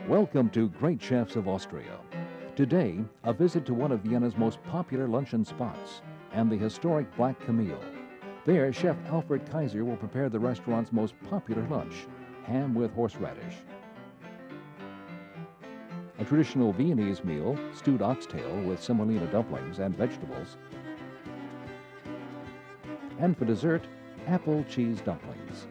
Welcome to Great Chefs of Austria. Today, a visit to one of Vienna's most popular luncheon spots and the historic Black Camille. There, Chef Alfred Kaiser will prepare the restaurant's most popular lunch, ham with horseradish. A traditional Viennese meal, stewed oxtail with semolina dumplings and vegetables. And for dessert, apple cheese dumplings.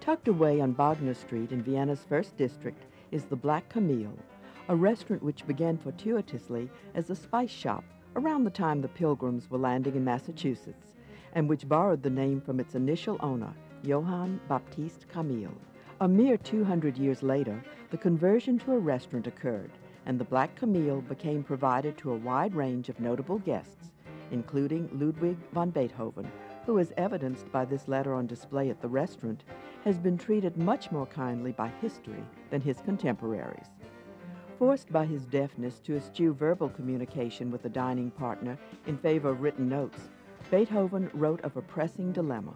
Tucked away on Wagner Street in Vienna's first district is the Black Camille, a restaurant which began fortuitously as a spice shop around the time the Pilgrims were landing in Massachusetts, and which borrowed the name from its initial owner, Johann Baptist Camille. A mere 200 years later, the conversion to a restaurant occurred, and the Black Camille became provided to a wide range of notable guests, including Ludwig van Beethoven, who, as evidenced by this letter on display at the restaurant, has been treated much more kindly by history than his contemporaries. Forced by his deafness to eschew verbal communication with a dining partner in favor of written notes, Beethoven wrote of a pressing dilemma.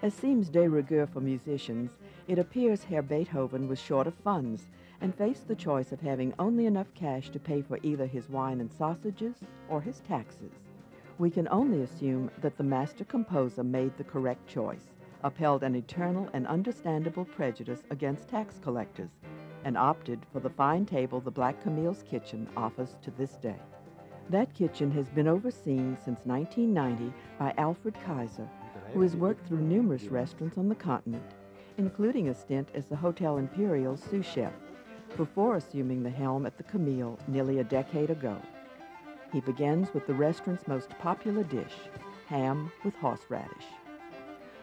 As seems de rigueur for musicians, it appears Herr Beethoven was short of funds and faced the choice of having only enough cash to pay for either his wine and sausages or his taxes. We can only assume that the master composer made the correct choice, upheld an eternal and understandable prejudice against tax collectors, and opted for the fine table the Black Camille's kitchen offers to this day. That kitchen has been overseen since 1990 by Alfred Kaiser, who has worked through numerous restaurants on the continent, including a stint as the Hotel Imperial's sous chef, before assuming the helm at the Camille nearly a decade ago. He begins with the restaurant's most popular dish, ham with horseradish.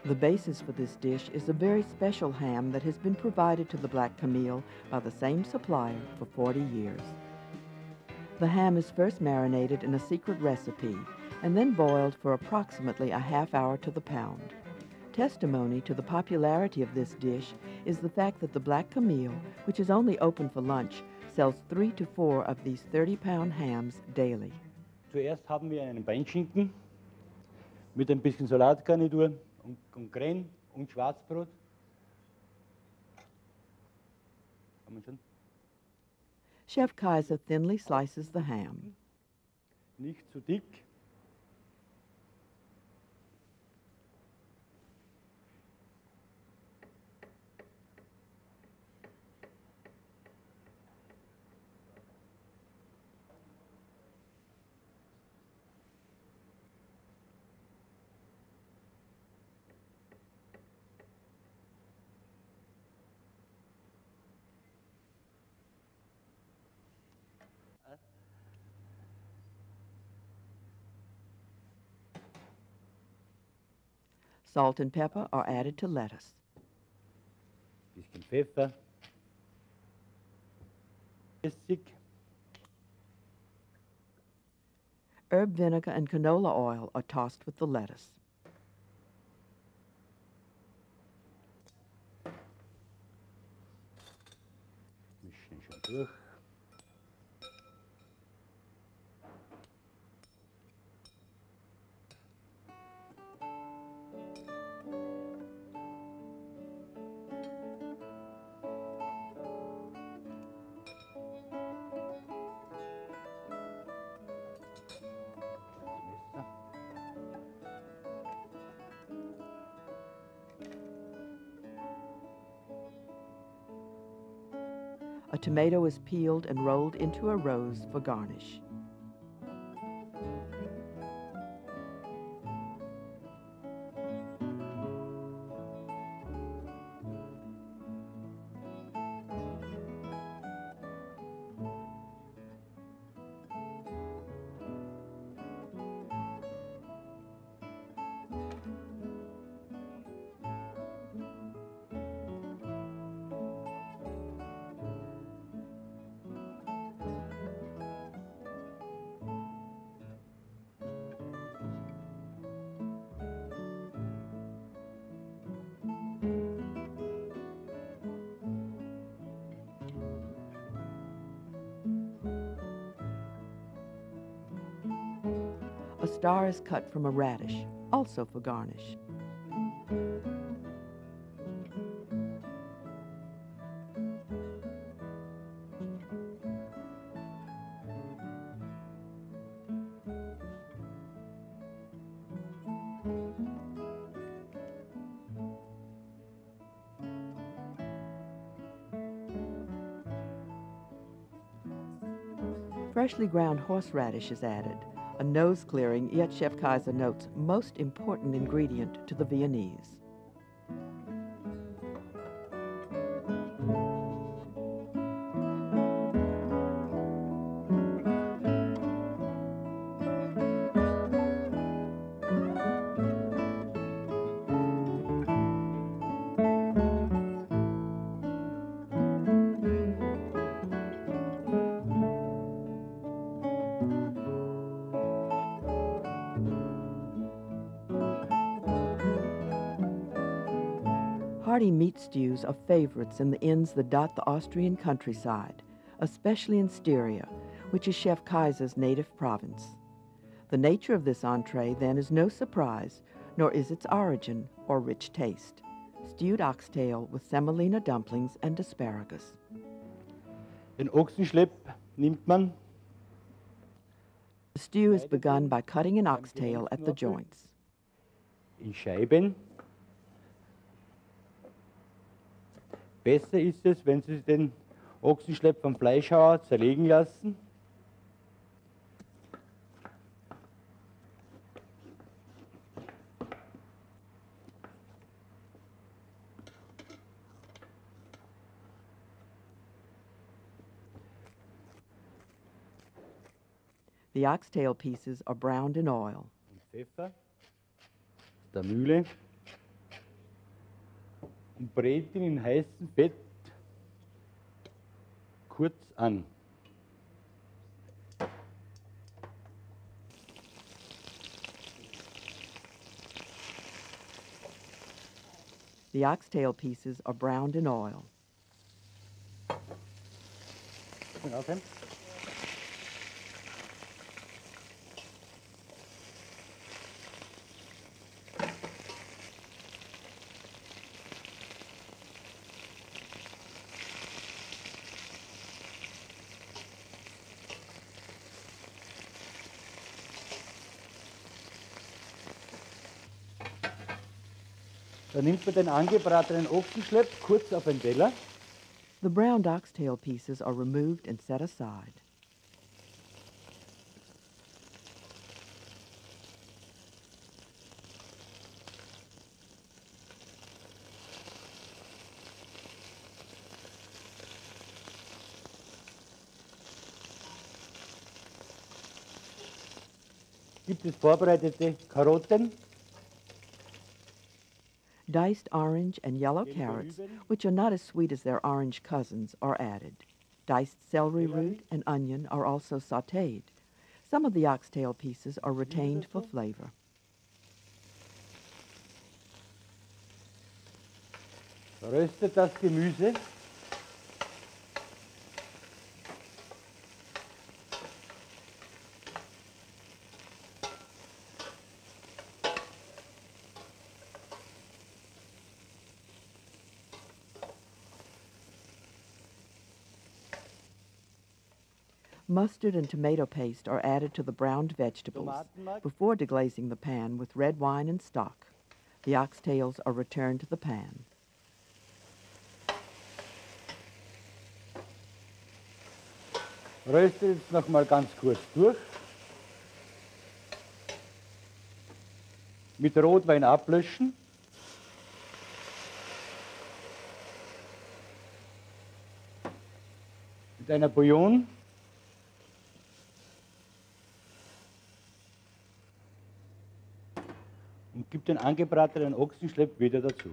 The basis for this dish is a very special ham that has been provided to the Black Camille by the same supplier for 40 years. The ham is first marinated in a secret recipe and then boiled for approximately a half hour to the pound. Testimony to the popularity of this dish is the fact that the Black Camille, which is only open for lunch, sells 3 to 4 of these 30-pound hams daily. Zuerst haben wir einen Beinschinken mit ein bisschen Salatgarnitur und Creme und Schwarzbrot. Kann man schon? Chef Kaiser thinly slices the ham. Nicht zu dick. Salt and pepper are added to lettuce. Bisschen Pfeffer. Essig. Herb vinegar and canola oil are tossed with the lettuce. Mischen schon durch. A tomato is peeled and rolled into a rose for garnish. A star is cut from a radish, also for garnish. Freshly ground horseradish is added, a nose-clearing, yet Chef Kaiser notes, most important ingredient to the Viennese. Hearty meat stews are favorites in the inns that dot the Austrian countryside, especially in Styria, which is Chef Kaiser's native province. The nature of this entree, then, is no surprise, nor is its origin or rich taste. Stewed oxtail with semolina dumplings and asparagus. Den Ochsenschlepp nimmt man. The stew is begun by cutting an oxtail at the joints. In Scheiben. Besser ist es, wenn Sie den Ochsenschlepp vom Fleischhauer zerlegen lassen. The oxtail pieces are browned in oil. Pfeffer aus der Mühle und brät ihn in heißem Fett kurz an. The oxtail pieces are browned in oil. Okay. Dann nimmt man den angebratenen Ochsenschlepp kurz auf den Teller. The browned oxtail pieces are removed and set aside. Gibt es vorbereitete Karotten. Diced orange and yellow carrots, which are not as sweet as their orange cousins, are added. Diced celery root and onion are also sautéed. Some of the oxtail pieces are retained for flavor. Röstet das Gemüse. Mustard and tomato paste are added to the browned vegetables before deglazing the pan with red wine and stock. The oxtails are returned to the pan. Röstet jetzt noch mal ganz kurz durch. Mit Rotwein ablöschen. Mit einer Bouillon. Und gibt den angebratenen Ochsenschlepp wieder dazu.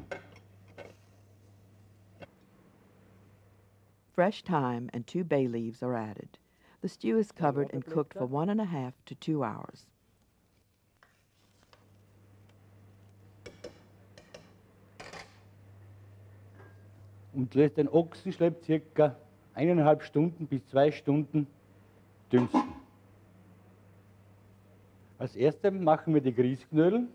Fresh thyme and 2 bay leaves are added. The stew is covered and cooked for 1.5 to 2 hours. Und lässt den Ochsenschlepp circa 1,5 Stunden bis 2 Stunden dünsten. Als erstes machen wir die Grießknödel.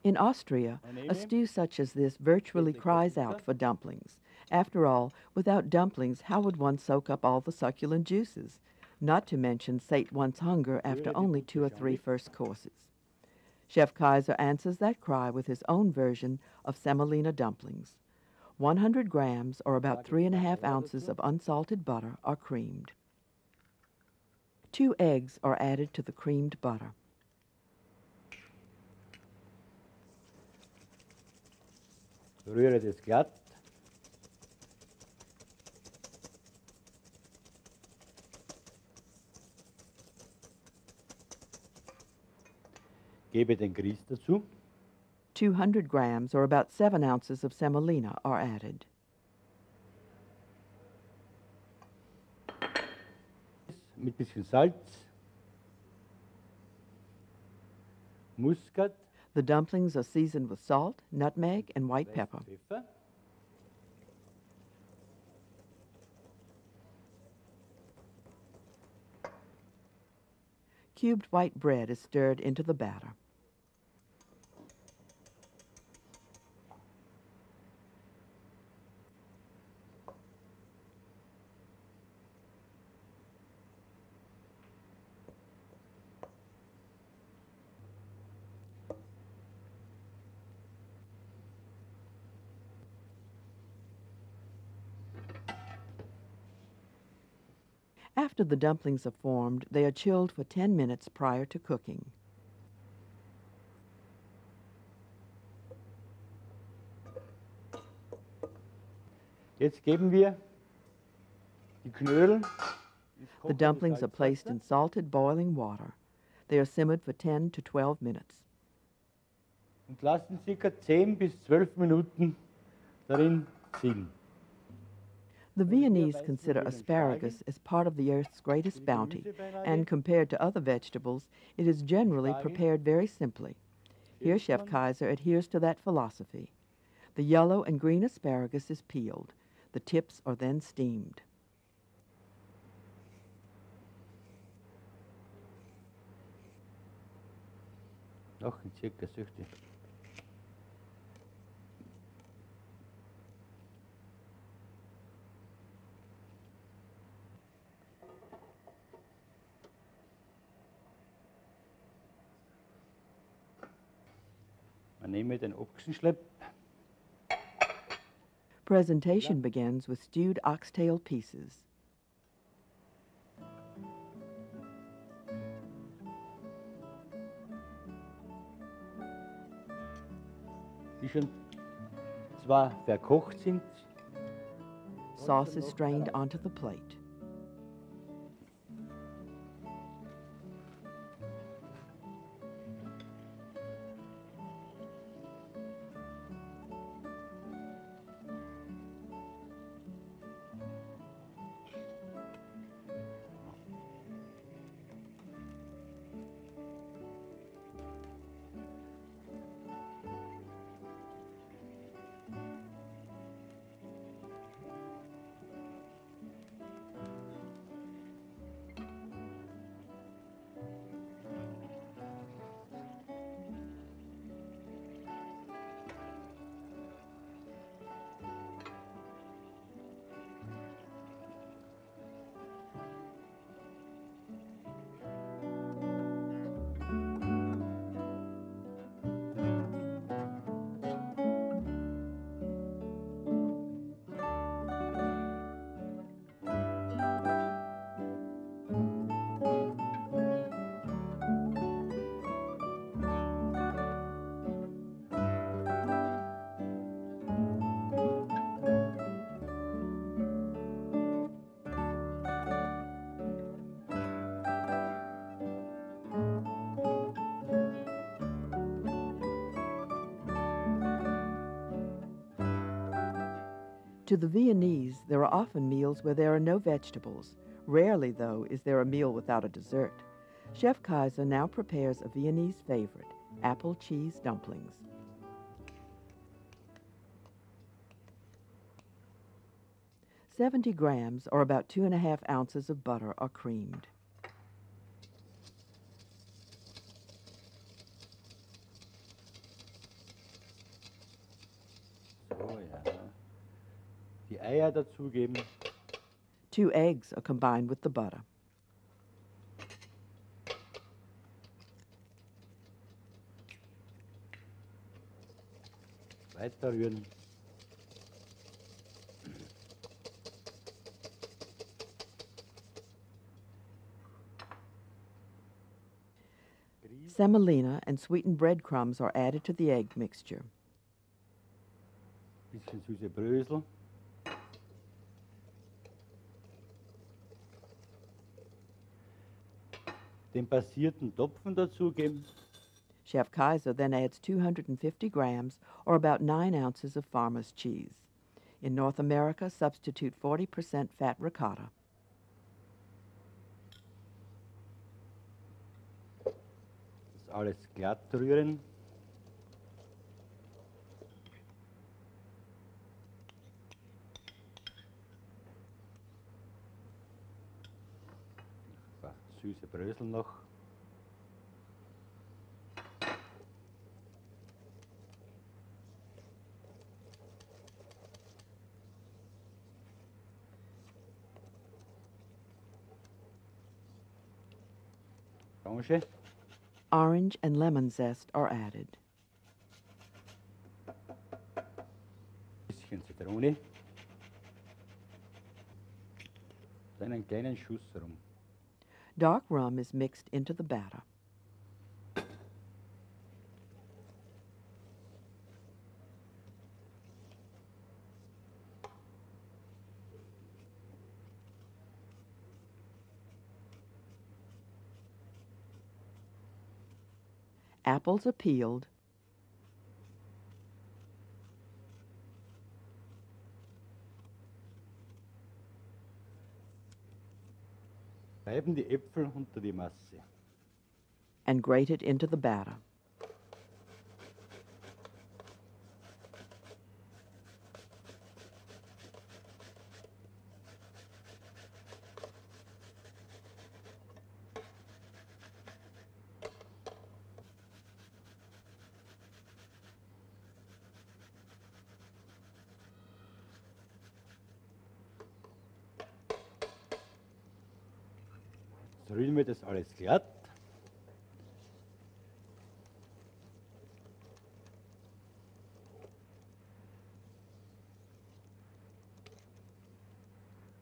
In Austria, a stew such as this virtually cries out for dumplings. After all, without dumplings, how would one soak up all the succulent juices? Not to mention sate one's hunger after only 2 or 3 first courses. Chef Kaiser answers that cry with his own version of semolina dumplings. 100 grams, or about 3½ ounces of unsalted butter, are creamed. 2 eggs are added to the creamed butter. Rühre das glatt. Gebe den Grieß dazu. 200 grams, or about 7 ounces of semolina, are added. Mit bisschen Salz, Muskat, The dumplings are seasoned with salt, nutmeg, and white pepper. Pfeffer. Cubed white bread is stirred into the batter. After the dumplings are formed, they are chilled for 10 minutes prior to cooking. Jetzt geben wir die Knödel. The dumplings are placed in salted boiling water. They are simmered for 10 to 12 minutes. Und lassen ca. 10 bis 12 Minuten darin ziehen. The Viennese consider asparagus as part of the earth's greatest bounty, and compared to other vegetables, it is generally prepared very simply. Here Chef Kaiser adheres to that philosophy. The yellow and green asparagus is peeled. The tips are then steamed. Noch in circa 60. Man nehme den Ochsenschlepp. Presentation begins with stewed oxtail pieces. Die schon zwar verkocht sind. Sauce is strained onto the plate. To the Viennese, there are often meals where there are no vegetables. Rarely, though, is there a meal without a dessert. Chef Kaiser now prepares a Viennese favorite, apple cheese dumplings. "70 grams, or about 2½ ounces of butter, are creamed. die Eier dazugeben. 2 eggs are combined with the butter. Weiter rühren. Semolina and sweetened breadcrumbs are added to the egg mixture. Bisschen süße Brösel. Den passierten Topfen dazugeben. Chef Kaiser then adds 250 grams, or about 9 ounces of farmer's cheese. In North America, substitute 40% fat ricotta. Das alles glatt rühren. Ein paar süße Brösel noch. Orange. Orange and lemon zest are added. Bisschen Zitrone. Dann einen kleinen Schuss rum. Dark rum is mixed into the batter. Apples are peeled. Reiben die Äpfel unter die Masse. And grated into the batter. Jetzt rühren wir das alles glatt.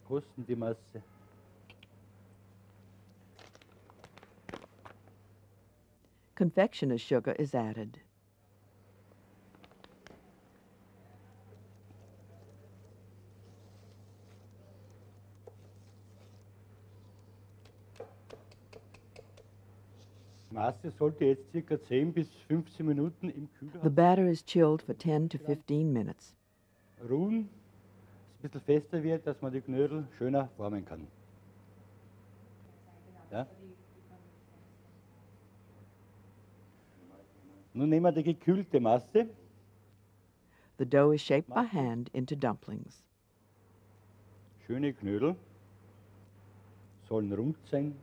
Kosten die Masse. Confectioner's sugar is added. Masse sollte jetzt circa 10 bis 15 Minuten im The Kühlschrank batter is chilled for 10 to 15 minutes. ruhen, dass es ein bisschen fester wird, dass man die Knödel schöner formen kann. Ja? Nun nehmen wir die gekühlte Masse, The dough is shaped by hand into dumplings. schöne Knödel, sollen rund sein.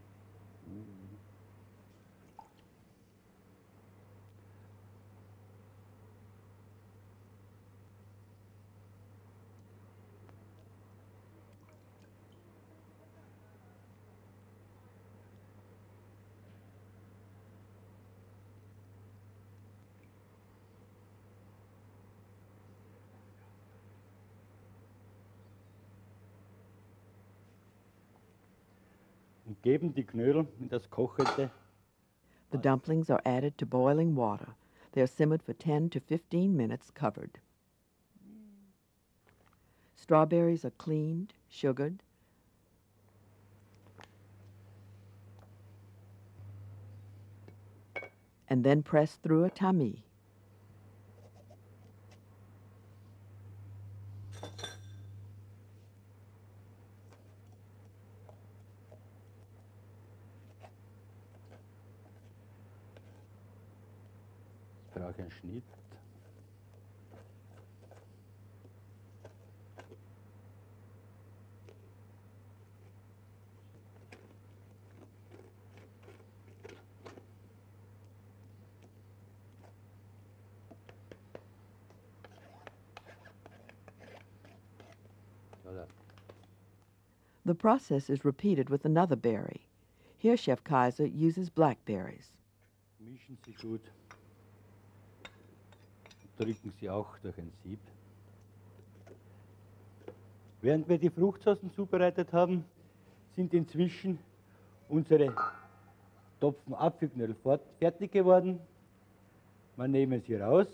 Und geben die Knödel in das kochende. The dumplings are added to boiling water. They are simmered for 10 to 15 minutes covered. Strawberries are cleaned, sugared, and then pressed through a tamis. Ich brauche einen Schnitt. The process is repeated with another berry. Here Chef Kaiser uses blackberries. Mischen Sie gut. Drücken Sie auch durch ein Sieb. Während wir die Fruchtsoßen zubereitet haben, sind inzwischen unsere Topfen Apfelknödel fertig geworden. Wir nehmen sie raus,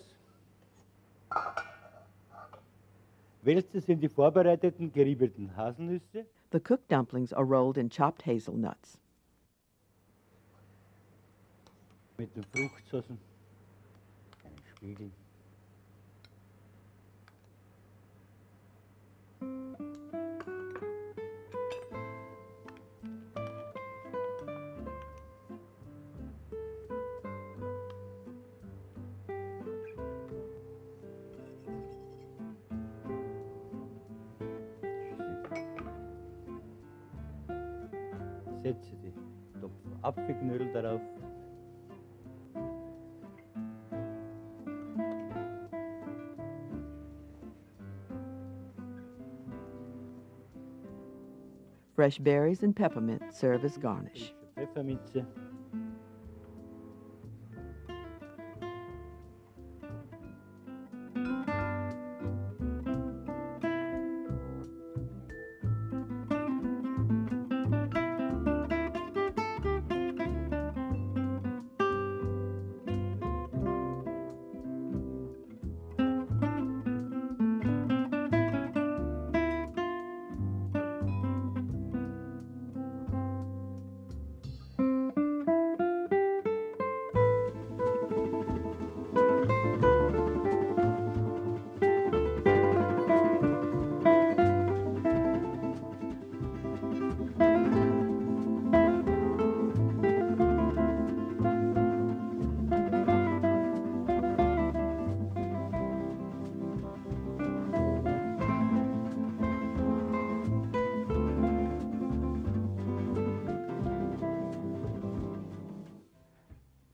wälzen sie in die vorbereiteten geriebelten Haselnüsse. The cooked dumplings are rolled in chopped hazelnuts. Mit den Fruchtsoßen einen Spiegel. Setze die Topfen Apfelknödel darauf. Fresh berries and peppermint serve as garnish. Pfefferminze.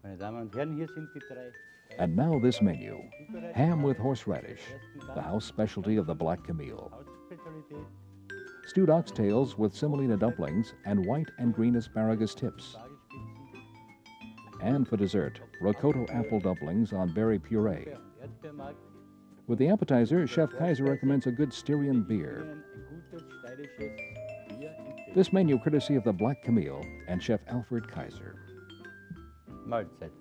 Meine Damen und Herren, hier sind die drei. And now this menu. Ham with horseradish, the house specialty of the Black Camille. Stewed oxtails with semolina dumplings and white and green asparagus tips. And for dessert, ricotta apple dumplings on berry puree. With the appetizer, Chef Kaiser recommends a good Styrian beer. This menu courtesy of the Black Camille and Chef Alfred Kaiser. Mahlzeit.